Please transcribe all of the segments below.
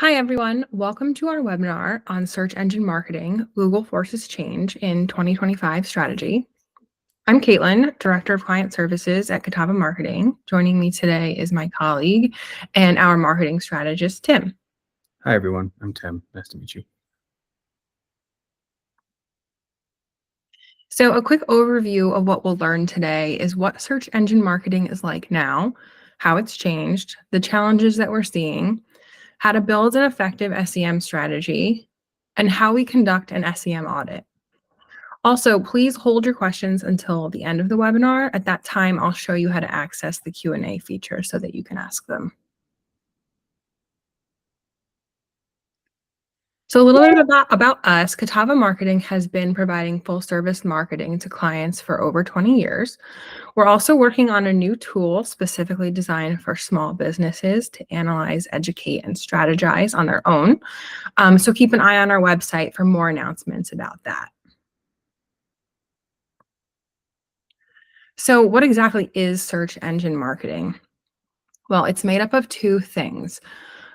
Hi, everyone. Welcome to our webinar on search engine marketing, Google Forces Change in 2025 Strategy. I'm Caitlin, Director of Client Services at Catawba Marketing. Joining me today is my colleague and our marketing strategist, Tim. Hi, everyone. I'm Tim. Nice to meet you. So a quick overview of what we'll learn today is what search engine marketing is like now, how it's changed, the challenges that we're seeing, how to build an effective SEM strategy, and how we conduct an SEM audit. Also, please hold your questions until the end of the webinar. At that time, I'll show you how to access the Q&A feature so that you can ask them. So a little bit about us. Catawba Marketing has been providing full service marketing to clients for over 20 years. We're also working on a new tool specifically designed for small businesses to analyze, educate, and strategize on their own. So keep an eye on our website for more announcements about that. So what exactly is search engine marketing? Well, it's made up of two things: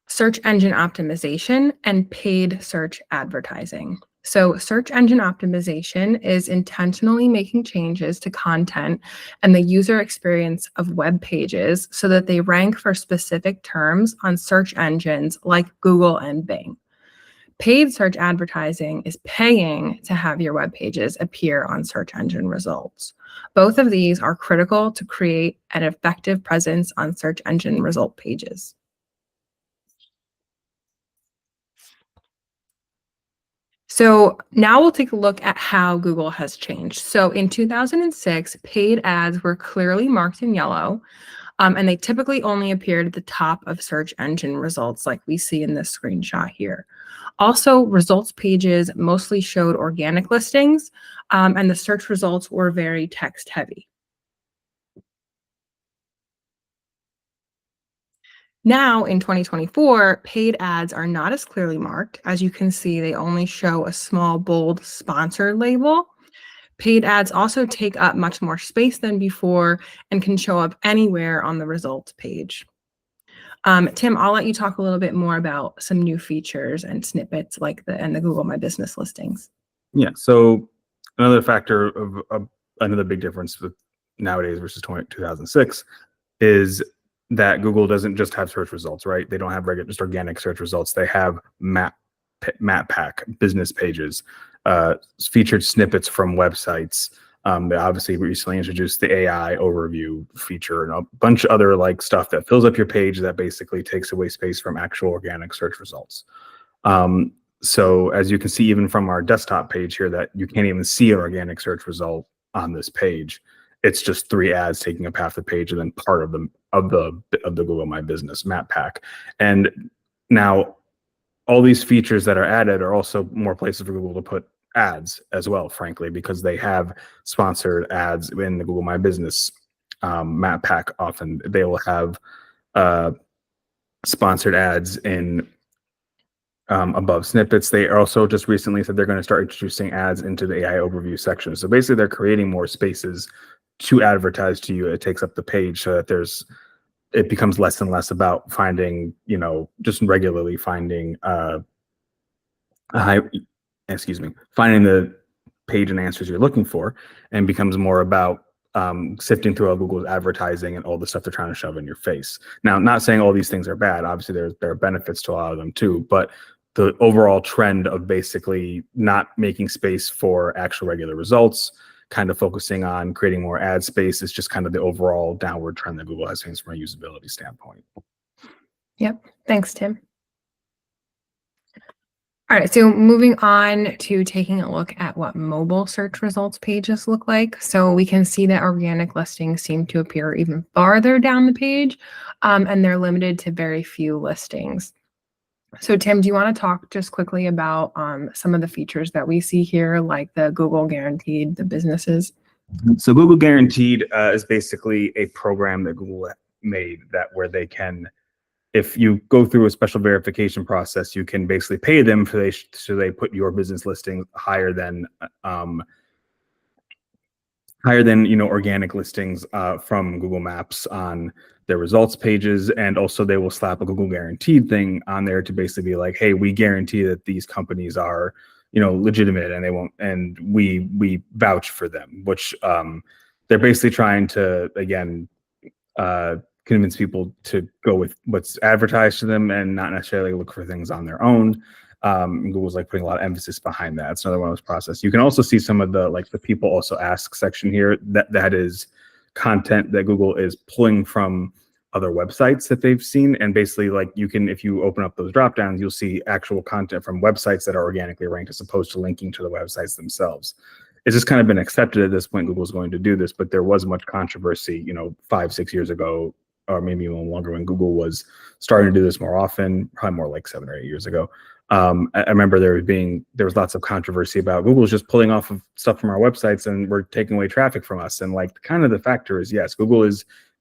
search engine optimization and paid search advertising. So search engine optimization is intentionally making changes to content and the user experience of web pages so that they rank for specific terms on search engines like Google and Bing. Paid search advertising is paying to have your web pages appear on search engine results. Both of these are critical to create an effective presence on search engine result pages. So now we'll take a look at how Google has changed. So in 2006, paid ads were clearly marked in yellow, and they typically only appeared at the top of search engine results like we see in this screenshot here. Also, results pages mostly showed organic listings, and the search results were very text heavy. Now in 2024, paid ads are not as clearly marked. As you can see, they only show a small bold sponsored label. Paid ads also take up much more space than before and can show up anywhere on the results page. Tim, I'll let you talk a little bit more about some new features and snippets like the Google My Business listings. Yeah. So another factor of another big difference with nowadays versus 2006 is that Google doesn't just have search results, right? They don't have regular, just organic search results. They have map pack business pages, featured snippets from websites. They obviously recently introduced the AI overview feature and a bunch of other like stuff that fills up your page that basically takes away space from actual organic search results. So as you can see, even from our desktop page here, that you can't even see an organic search result on this page. It's just 3 ads taking up half the page and then part of the Google My Business map pack. And now all these features that are added are also more places for Google to put ads as well, frankly, because they have sponsored ads in the Google My Business map pack. Often they will have sponsored ads in above snippets. They also just recently said they're going to start introducing ads into the AI overview section. So basically they're creating more spaces to advertise to you. It takes up the page so that it becomes less and less about finding, just regularly finding finding the page and answers you're looking for, and becomes more about sifting through all Google's advertising and all the stuff they're trying to shove in your face. Now, not saying all these things are bad. Obviously, there are benefits to a lot of them too, but the overall trend of basically not making space for actual regular results, kind of focusing on creating more ad space, is just kind of the overall downward trend that Google has seen from a usability standpoint. Yep. Thanks, Tim. All right, so moving on to taking a look at what mobile search results pages look like. So we can see that organic listings seem to appear even farther down the page, and they're limited to very few listings. So Tim, do you want to talk just quickly about some of the features that we see here, like the Google Guaranteed, the businesses? So Google Guaranteed is basically a program that Google made where they can, if you go through a special verification process, you can basically pay them so they put your business listing higher than higher than organic listings from Google Maps on their results pages. And also they will slap a Google guaranteed thing on there to basically be like, hey, we guarantee that these companies are legitimate, and they won't, and we vouch for them, which they're basically trying to, again, convince people to go with what's advertised to them and not necessarily look for things on their own. And Google's like putting a lot of emphasis behind that. It's another one of those processes. You can also see some of the the people also ask section here. That is content that Google is pulling from other websites that they've seen, and basically you can, if you open up those drop downs, you'll see actual content from websites that are organically ranked as opposed to linking to the websites themselves. It's just kind of been accepted at this point. Google's going to do this, but there was much controversy 5-6 years ago, or maybe even longer, when Google was starting to do this more often, probably more like 7 or 8 years ago. I remember there was lots of controversy about Google's just pulling off of stuff from our websites and we're taking away traffic from us. And kind of the factor is, yes, Google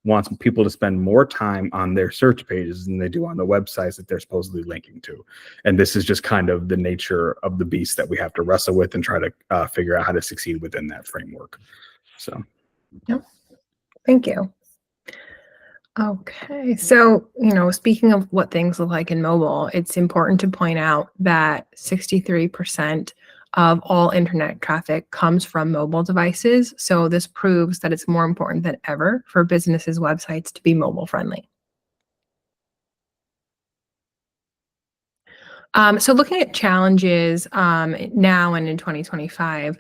wants people to spend more time on their search pages than they do on the websites that they're supposedly linking to. And this is just kind of the nature of the beast that we have to wrestle with and try to figure out how to succeed within that framework. So, yep. Thank you. Okay, so, speaking of what things look like in mobile, it's important to point out that 63% of all internet traffic comes from mobile devices. So this proves that it's more important than ever for businesses' websites to be mobile friendly. So looking at challenges now and in 2025,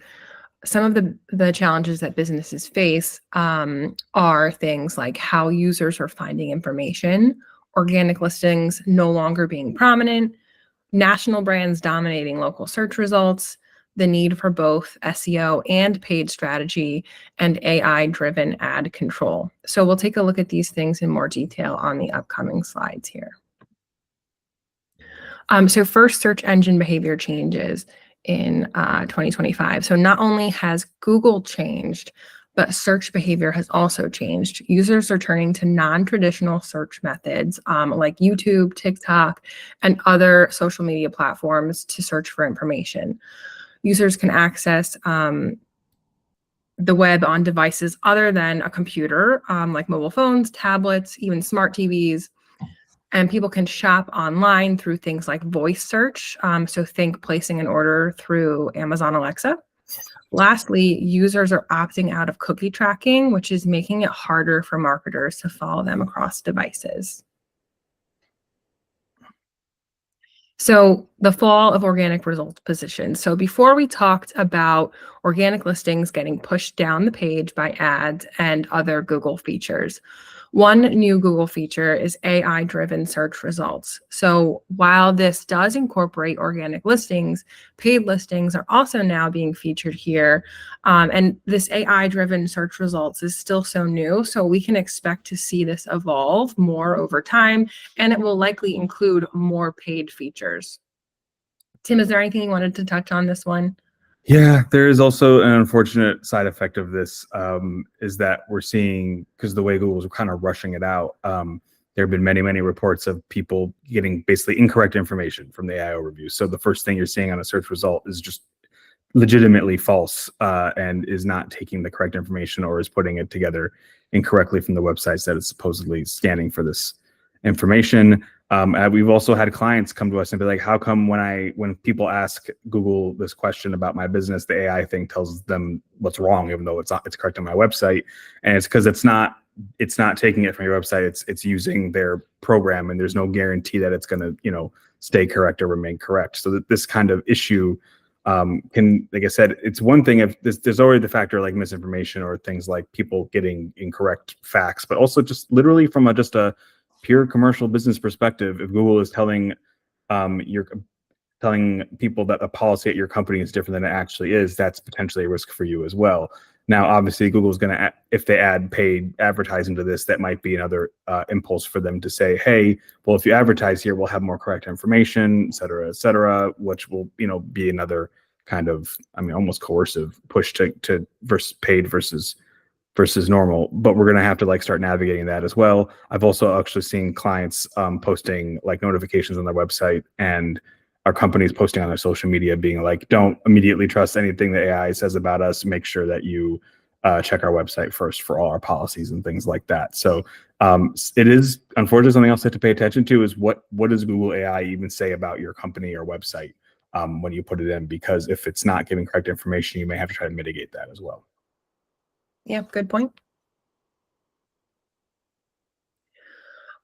some of the challenges that businesses face are things like how users are finding information, organic listings no longer being prominent, national brands dominating local search results, the need for both SEO and paid strategy, and AI-driven ad control. So we'll take a look at these things in more detail on the upcoming slides here. So first, search engine behavior changes in 2025. So not only has Google changed, but search behavior has also changed. Users are turning to non-traditional search methods like YouTube, TikTok, and other social media platforms to search for information. Users can access the web on devices other than a computer, like mobile phones, tablets, even smart TVs. And people can shop online through things like voice search. So think placing an order through Amazon Alexa. Lastly, users are opting out of cookie tracking, which is making it harder for marketers to follow them across devices. So the fall of organic results positions. So before we talked about organic listings getting pushed down the page by ads and other Google features. One new Google feature is AI-driven search results. So while this does incorporate organic listings, paid listings are also now being featured here. And this AI-driven search results is still so new, so we can expect to see this evolve more over time, and it will likely include more paid features. Tim, is there anything you wanted to touch on this one? Yeah, there is also an unfortunate side effect of this, is that we're seeing, because the way Google's kind of rushing it out, there have been many, many reports of people getting basically incorrect information from the AI overview. So the first thing you're seeing on a search result is just legitimately false and is not taking the correct information, or is putting it together incorrectly from the websites that it's supposedly scanning for this information. We've also had clients come to us and be like, how come when people ask Google this question about my business, the AI thing tells them what's wrong, even though it's correct on my website? And it's because it's not taking it from your website. It's using their program, and there's no guarantee that it's going to stay correct or remain correct. So that this kind of issue can, like I said, it's one thing if there's already the factor like misinformation or things like people getting incorrect facts, but also just literally from a pure commercial business perspective, if Google is telling people that a policy at your company is different than it actually is, that's potentially a risk for you as well. Now, obviously, Google's going to, if they add paid advertising to this, that might be another impulse for them to say, hey, well, if you advertise here, we'll have more correct information, et cetera, which will, be another kind of, almost coercive push to versus paid versus normal. But we're going to have to start navigating that as well. I've also actually seen clients posting notifications on their website, and our companies posting on their social media being like, don't immediately trust anything the AI says about us. Make sure that you check our website first for all our policies and things like that. So it is unfortunately something else to have to pay attention to is what does Google AI even say about your company or website when you put it in? Because if it's not giving correct information, you may have to try to mitigate that as well. Yeah, good point.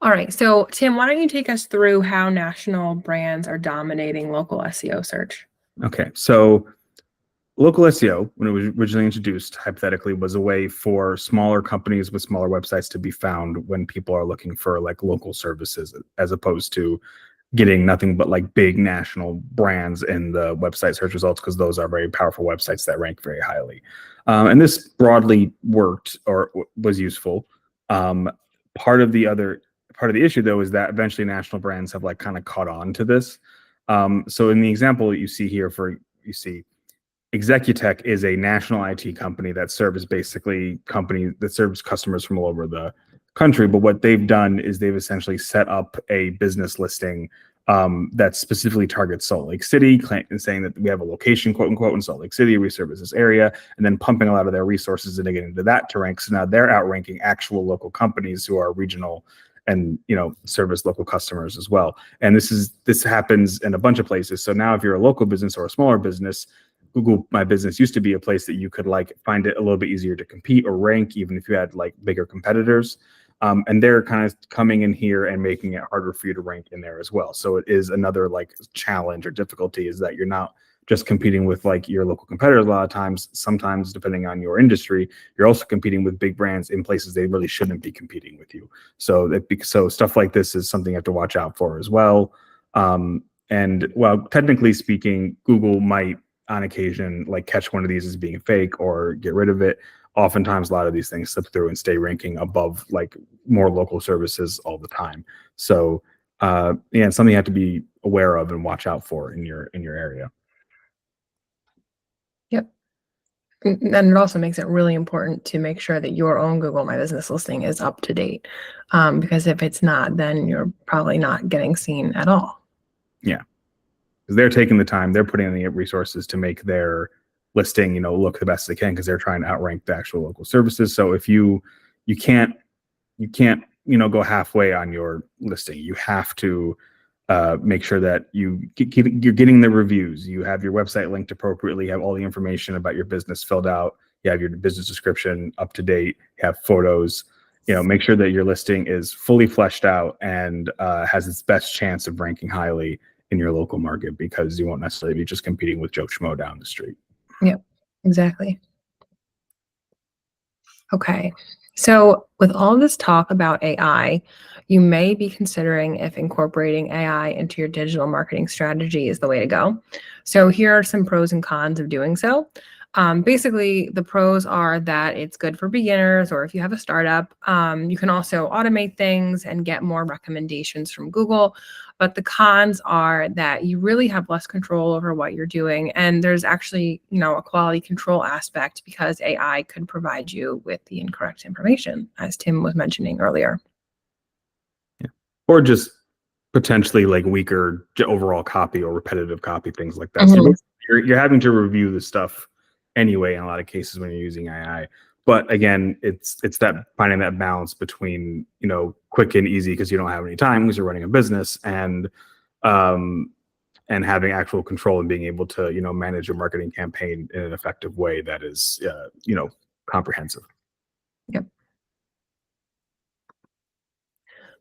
All right, so Tim, why don't you take us through how national brands are dominating local SEO search? Okay, so local SEO, when it was originally introduced, hypothetically, was a way for smaller companies with smaller websites to be found when people are looking for like local services, as opposed to getting nothing but like big national brands in the website search results, because those are very powerful websites that rank very highly. And this broadly worked or was useful. Part of the issue though is that eventually national brands have like kind of caught on to this. So in the example that you see here, you see Executech is a national IT company that serves customers from all over the country. But what they've done is they've essentially set up a business listing that specifically targets Salt Lake City, and saying that we have a location, quote unquote, in Salt Lake City, we service this area, and then pumping a lot of their resources into getting into that to rank. So now they're outranking actual local companies who are regional and service local customers as well. And this happens in a bunch of places. So now if you're a local business or a smaller business, Google My Business used to be a place that you could like find it a little bit easier to compete or rank, even if you had like bigger competitors. And they're kind of coming in here and making it harder for you to rank in there as well. So it is another like challenge or difficulty, is that you're not just competing with like your local competitors a lot of times. Sometimes, depending on your industry, you're also competing with big brands in places they really shouldn't be competing with you. So stuff like this is something you have to watch out for as well. And well, technically speaking, Google might on occasion like catch one of these as being fake or get rid of it. Oftentimes a lot of these things slip through and stay ranking above like more local services all the time. So yeah, it's something you have to be aware of and watch out for in your area. Yep. And it also makes it really important to make sure that your own Google My Business listing is up to date. Because if it's not, then you're probably not getting seen at all. Yeah. Because they're taking the time, they're putting in the resources to make their listing, look the best they can, because they're trying to outrank the actual local services. So if you can't, go halfway on your listing. You have to make sure that you're getting the reviews. You have your website linked appropriately. You have all the information about your business filled out. You have your business description up to date. You have photos. Make sure that your listing is fully fleshed out and has its best chance of ranking highly in your local market, because you won't necessarily be just competing with Joe Schmo down the street. Yep, exactly. Okay, so with all this talk about AI, you may be considering if incorporating AI into your digital marketing strategy is the way to go. So here are some pros and cons of doing so. Basically, the pros are that it's good for beginners, or if you have a startup. You can also automate things and get more recommendations from Google. But the cons are that you really have less control over what you're doing. And there's actually, a quality control aspect, because AI could provide you with the incorrect information, as Tim was mentioning earlier. Yeah. Or just potentially like weaker overall copy or repetitive copy, things like that. Mm-hmm. So you're having to review the stuff anyway in a lot of cases when you're using AI. But again, it's that finding that balance between quick and easy, because you don't have any time because you're running a business, and having actual control and being able to manage your marketing campaign in an effective way that is comprehensive. Yep.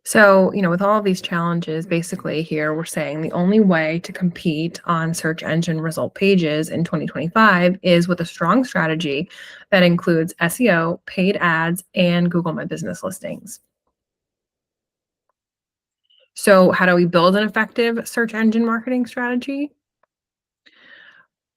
So, with all of these challenges, basically here we're saying the only way to compete on search engine result pages in 2025 is with a strong strategy that includes SEO, paid ads, and Google My Business listings. So how do we build an effective search engine marketing strategy?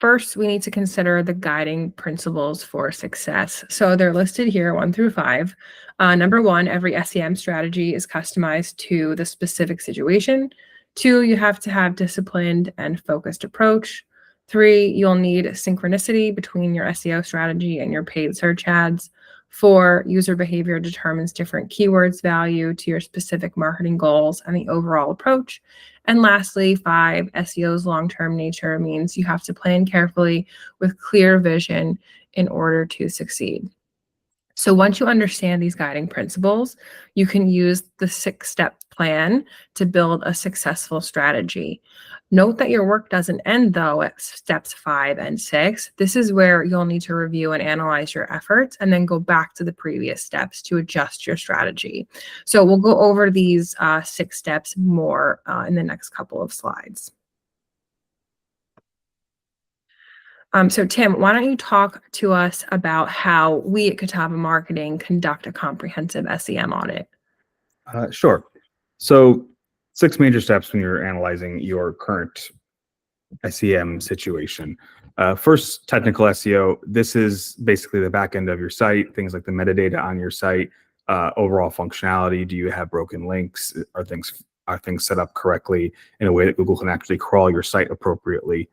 First, we need to consider the guiding principles for success. So they're listed here 1 through 5. Number 1, every SEM strategy is customized to the specific situation. 2, you have to have disciplined and focused approach. 3, you'll need synchronicity between your SEO strategy and your paid search ads. 4, user behavior determines different keywords value to your specific marketing goals and the overall approach. And lastly, 5, SEO's long-term nature means you have to plan carefully with clear vision in order to succeed. So once you understand these guiding principles, you can use the 6-step plan to build a successful strategy. Note that your work doesn't end though at steps 5 and 6. This is where you'll need to review and analyze your efforts and then go back to the previous steps to adjust your strategy. So we'll go over these 6 steps more in the next couple of slides. So Tim, why don't you talk to us about how we at Catawba Marketing conduct a comprehensive SEM audit? Sure. So 6 major steps when you're analyzing your current SEM situation. First, technical SEO. This is basically the back end of your site, things like the metadata on your site, overall functionality. Do you have broken links? Are things set up correctly in a way that Google can actually crawl your site appropriately?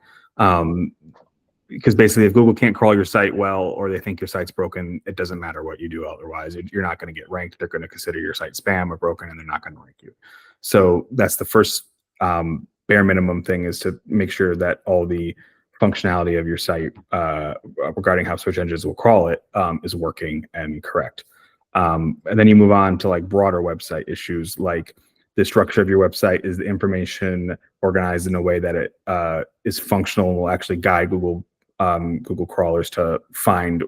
Because basically, if Google can't crawl your site well, or they think your site's broken, it doesn't matter what you do otherwise. You're not going to get ranked. They're going to consider your site spam or broken, and they're not going to rank you. So that's the first bare minimum thing, is to make sure that all the functionality of your site regarding how search engines will crawl it is working and correct. And then you move on to like broader website issues, like the structure of your website. Is the information organized in a way that it is functional and will actually guide Google crawlers to find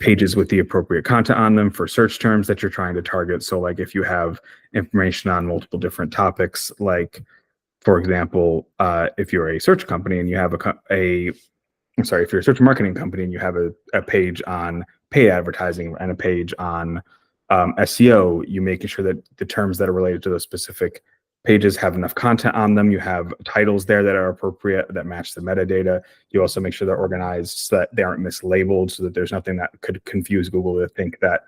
pages with the appropriate content on them for search terms that you're trying to target? So like if you have information on multiple different topics, like for example, if you're a search company and you have if you're a search marketing company and you have a page on paid advertising and a page on SEO, you making sure that the terms that are related to those specific pages have enough content on them. You have titles there that are appropriate, that match the metadata. You also make sure they're organized so that they aren't mislabeled, so that there's nothing that could confuse Google to think that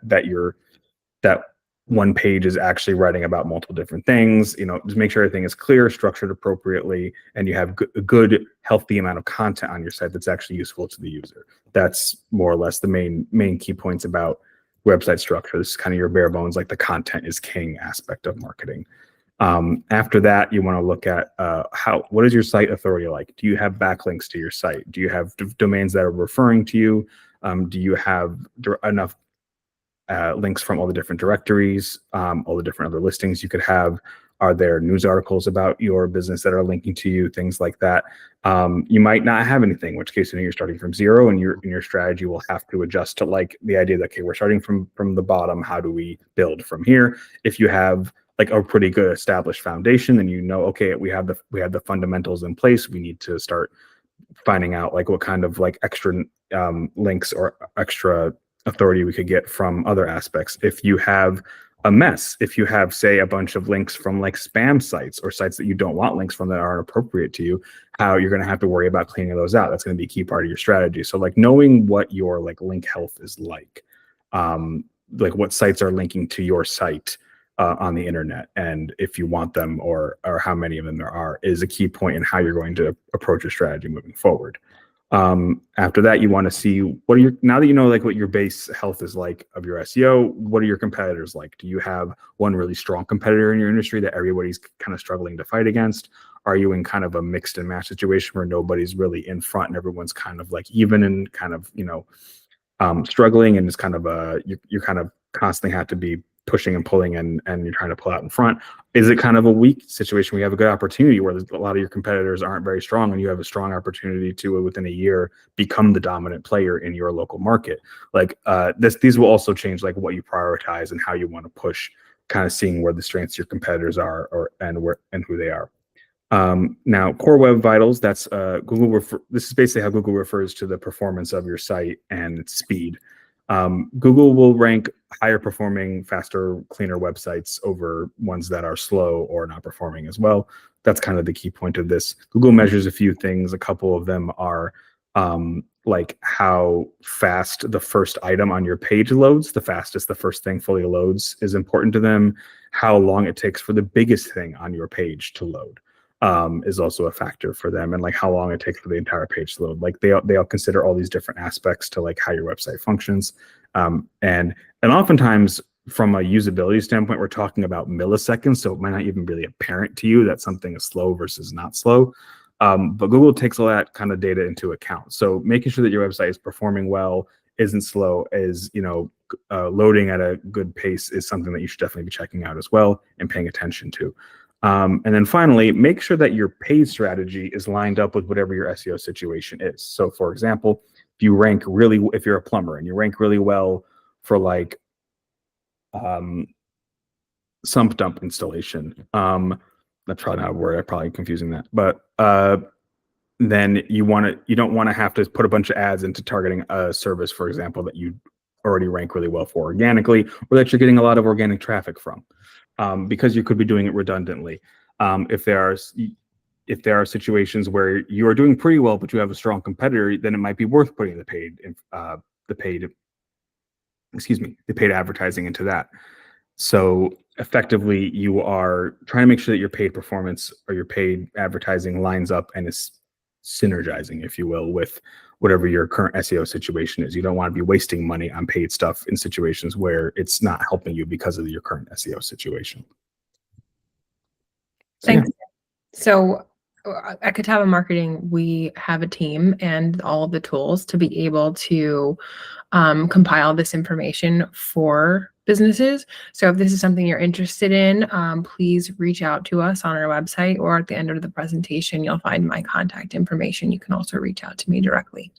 one page is actually writing about multiple different things. Just make sure everything is clear, structured appropriately, and you have a good, healthy amount of content on your site that's actually useful to the user. That's more or less the main key points about website structure. This is kind of your bare bones, like the content is king aspect of marketing. After that, you want to look at what is your site authority like? Do you have backlinks to your site? Do you have domains that are referring to you? Do you have enough links from all the different directories, all the different other listings you could have? Are there news articles about your business that are linking to you? Things like that. You might not have anything, in which case you're starting from zero, and your strategy will have to adjust to like the idea that, okay, we're starting from the bottom. How do we build from here? If you have like a pretty good established foundation, then okay, we have the fundamentals in place. We need to start finding out like what kind of like extra links or extra authority we could get from other aspects. If you have a mess, if you have, say, a bunch of links from like spam sites or sites that you don't want links from that aren't appropriate to you, how you're going to have to worry about cleaning those out. That's going to be a key part of your strategy. So like knowing what your like link health is like what sites are linking to your site on the internet, and if you want them or how many of them there are, is a key point in how you're going to approach your strategy moving forward. After that, you want to see now that you know like what your base health is like of your SEO, what are your competitors like? Do you have one really strong competitor in your industry that everybody's kind of struggling to fight against? Are you in kind of a mixed and match situation where nobody's really in front and everyone's kind of like even and kind of struggling, and it's kind of you kind of constantly have to be pushing and pulling and you're trying to pull out in front? Is it kind of a weak situation where you have a good opportunity where a lot of your competitors aren't very strong and you have a strong opportunity to within a year become the dominant player in your local market? Like these will also change like what you prioritize and how you want to push, kind of seeing where the strengths of your competitors are and who they are. Now, Core Web Vitals, that's this is basically how Google refers to the performance of your site and its speed. Google will rank higher performing, faster, cleaner websites over ones that are slow or not performing as well. That's kind of the key point of this. Google measures a few things. A couple of them are like how fast the first item on your page loads. The fastest the first thing fully loads is important to them. How long it takes for the biggest thing on your page to load is also a factor for them, and like how long it takes for the entire page to load. Like they all consider all these different aspects to like how your website functions, and oftentimes from a usability standpoint, we're talking about milliseconds, so it might not even really apparent to you that something is slow versus not slow. But Google takes all that kind of data into account. So making sure that your website is performing well, isn't slow, is loading at a good pace is something that you should definitely be checking out as well and paying attention to. And then finally, make sure that your paid strategy is lined up with whatever your SEO situation is. So for example, if you're a plumber and you rank really well for like sump dump installation, that's probably not a word, I'm probably confusing that, but then you don't want to have to put a bunch of ads into targeting a service, for example, that you already rank really well for organically, or that you're getting a lot of organic traffic from, because you could be doing it redundantly. If there are situations where you are doing pretty well, but you have a strong competitor, then it might be worth putting the paid advertising into that. So effectively, you are trying to make sure that your paid performance or your paid advertising lines up and is synergizing, if you will, with whatever your current SEO situation is. You don't want to be wasting money on paid stuff in situations where it's not helping you because of your current SEO situation. Thanks. So at Catawba Marketing, we have a team and all of the tools to be able to compile this information for businesses. So if this is something you're interested in, please reach out to us on our website, or at the end of the presentation, you'll find my contact information. You can also reach out to me directly.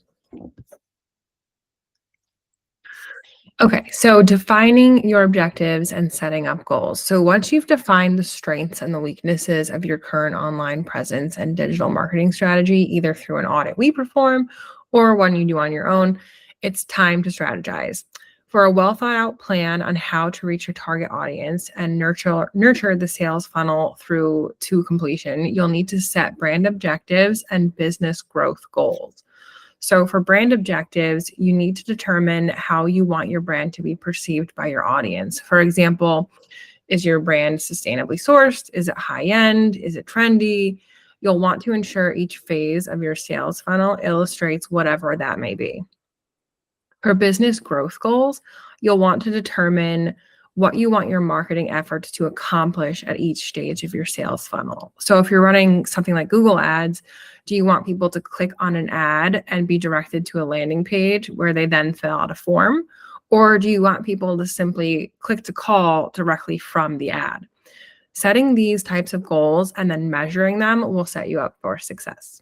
Okay, so defining your objectives and setting up goals. So once you've defined the strengths and the weaknesses of your current online presence and digital marketing strategy, either through an audit we perform or one you do on your own, it's time to strategize. For a well thought out plan on how to reach your target audience and nurture the sales funnel through to completion, you'll need to set brand objectives and business growth goals. So for brand objectives, you need to determine how you want your brand to be perceived by your audience. For example, is your brand sustainably sourced? Is it high end? Is it trendy? You'll want to ensure each phase of your sales funnel illustrates whatever that may be. For business growth goals, you'll want to determine what you want your marketing efforts to accomplish at each stage of your sales funnel. So if you're running something like Google Ads, do you want people to click on an ad and be directed to a landing page where they then fill out a form? Or do you want people to simply click to call directly from the ad? Setting these types of goals and then measuring them will set you up for success.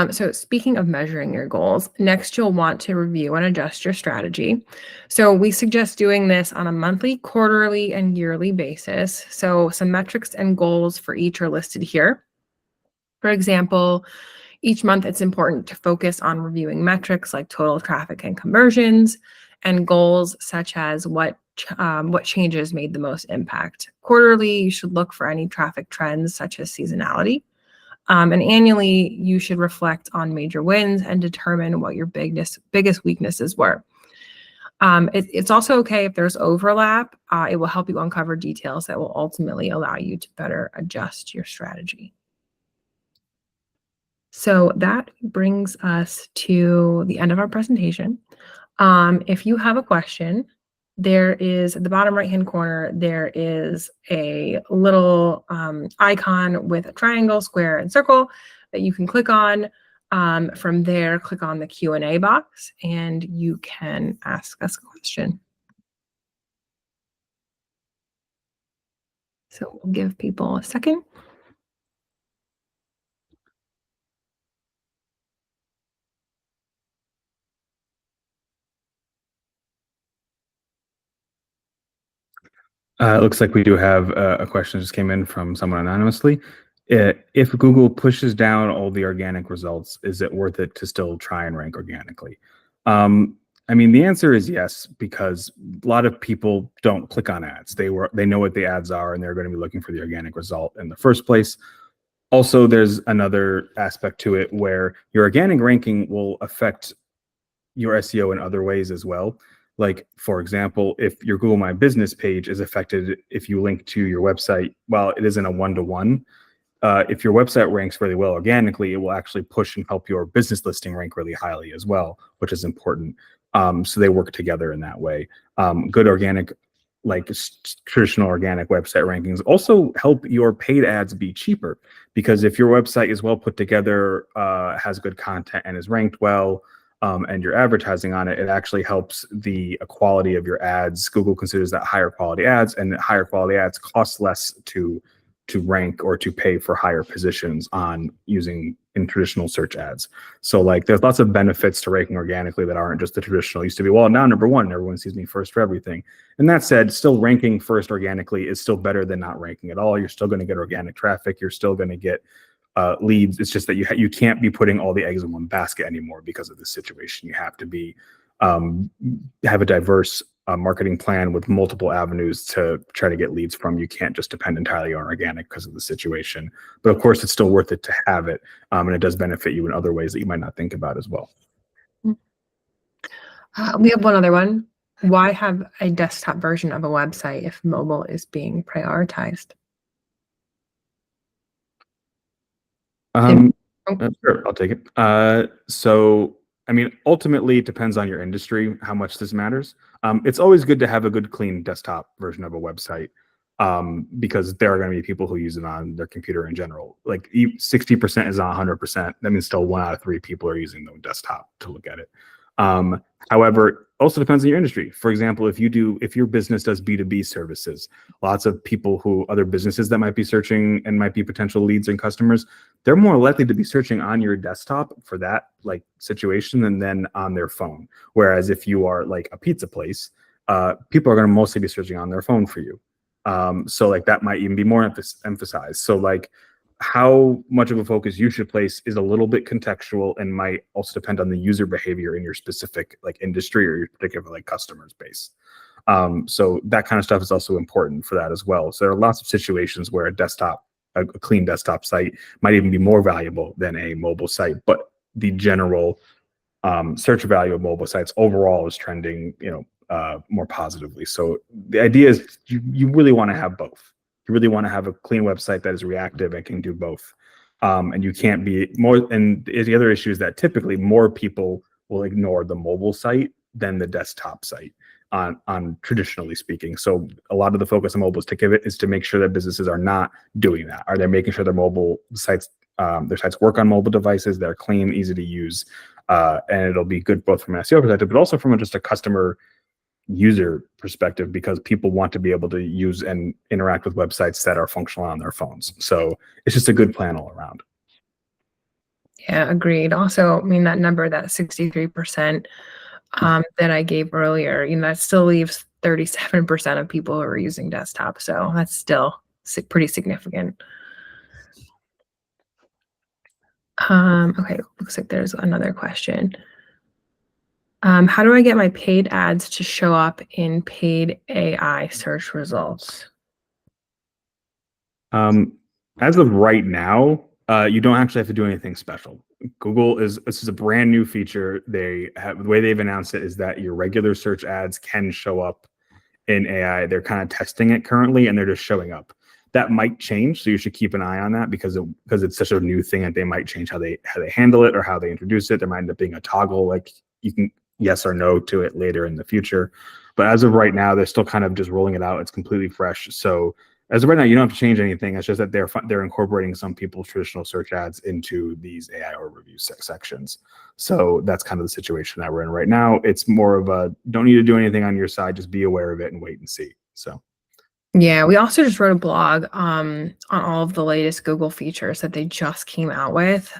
So speaking of measuring your goals, next you'll want to review and adjust your strategy. So we suggest doing this on a monthly, quarterly, and yearly basis. So some metrics and goals for each are listed here. For example, each month it's important to focus on reviewing metrics like total traffic and conversions, and goals such as what changes made the most impact. Quarterly, you should look for any traffic trends such as seasonality. And annually, you should reflect on major wins and determine what your biggest weaknesses were. It's also okay if there's overlap. It will help you uncover details that will ultimately allow you to better adjust your strategy. So that brings us to the end of our presentation. If you have a question, there is at the bottom right-hand corner, there is a little icon with a triangle, square, and circle that you can click on. From there, click on the Q&A box and you can ask us a question. So we'll give people a second. It looks like we do have a question just came in from someone anonymously. If Google pushes down all the organic results, is it worth it to still try and rank organically? I mean, the answer is yes, because a lot of people don't click on ads. They know what the ads are, and they're going to be looking for the organic result in the first place. Also, there's another aspect to it where your organic ranking will affect your SEO in other ways as well. Like, for example, if your Google My Business page is affected if you link to your website, while it isn't a one-to-one, if your website ranks really well organically, it will actually push and help your business listing rank really highly as well, which is important. So they work together in that way. Good organic like traditional organic website rankings also help your paid ads be cheaper, because if your website is well put together, has good content, and is ranked well, and you're advertising on it, it actually helps the quality of your ads. Google considers that higher quality ads, and higher quality ads cost less to rank or to pay for higher positions on using in traditional search ads. So like there's lots of benefits to ranking organically that aren't just the traditional. It used to be, well, now number one, everyone sees me first for everything. And that said, still ranking first organically is still better than not ranking at all. You're still going to get organic traffic. You're still going to get leads. It's just that you can't be putting all the eggs in one basket anymore because of this situation. You have to be have a diverse marketing plan with multiple avenues to try to get leads from. You can't just depend entirely on organic because of the situation. But of course, it's still worth it to have it, and it does benefit you in other ways that you might not think about as well. We have one other one. Why have a desktop version of a website if mobile is being prioritized? Sure, I'll take it. So, I mean, ultimately, it depends on your industry, how much this matters. It's always good to have a good, clean desktop version of a website, because there are going to be people who use it on their computer in general. Like 60% is not 100%. That means still 1 out of 3 people are using the desktop to look at it. However, it also depends on your industry. For example, if your business does B2B services, lots of people other businesses that might be searching and might be potential leads and customers, they're more likely to be searching on your desktop for that like situation than then on their phone. Whereas if you are like a pizza place, people are going to mostly be searching on their phone for you. So like that might even be more emphasized. So like how much of a focus you should place is a little bit contextual and might also depend on the user behavior in your specific like industry or your particular like customer base. So that kind of stuff is also important for that as well. So there are lots of situations where a clean desktop site might even be more valuable than a mobile site, but the general search value of mobile sites overall is trending, more positively. So the idea is you really want to have both. You really want to have a clean website that is reactive and can do both. And you can't be more. And the other issue is that typically more people will ignore the mobile site than the desktop site on traditionally speaking. So a lot of the focus on mobile is to make sure that businesses are not doing that. Are they making sure their mobile sites, their sites work on mobile devices, they're clean, easy to use, and it'll be good both from an SEO perspective, but also from just a customer user perspective, because people want to be able to use and interact with websites that are functional on their phones. So it's just a good plan all around. Yeah, agreed. Also, I mean, that number, that 63% that I gave earlier, that still leaves 37% of people who are using desktop. So that's still pretty significant. Okay, looks like there's another question. How do I get my paid ads to show up in paid AI search results? As of right now, you don't actually have to do anything special. This is a brand new feature. The way they've announced it is that your regular search ads can show up in AI. They're kind of testing it currently, and they're just showing up. That might change, so you should keep an eye on that because it's such a new thing that they might change how they handle it or how they introduce it. There might end up being a toggle, like you can yes or no to it later in the future. But as of right now, they're still kind of just rolling it out. It's completely fresh. So as of right now, you don't have to change anything. It's just that they're incorporating some people's traditional search ads into these AI overview sections. So that's kind of the situation that we're in right now. It's more of a don't need to do anything on your side. Just be aware of it and wait and see. So. Yeah, we also just wrote a blog on all of the latest Google features that they just came out with.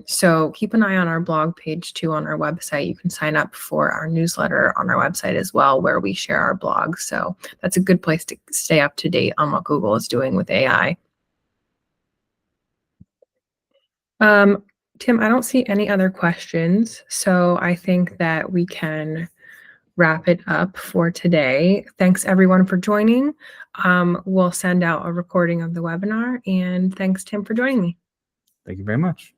So keep an eye on our blog page too on our website. You can sign up for our newsletter on our website as well, where we share our blogs. So that's a good place to stay up to date on what Google is doing with AI. Tim, I don't see any other questions. So I think that we can wrap it up for today. Thanks everyone for joining. We'll send out a recording of the webinar, and thanks Tim for joining me. Thank you very much.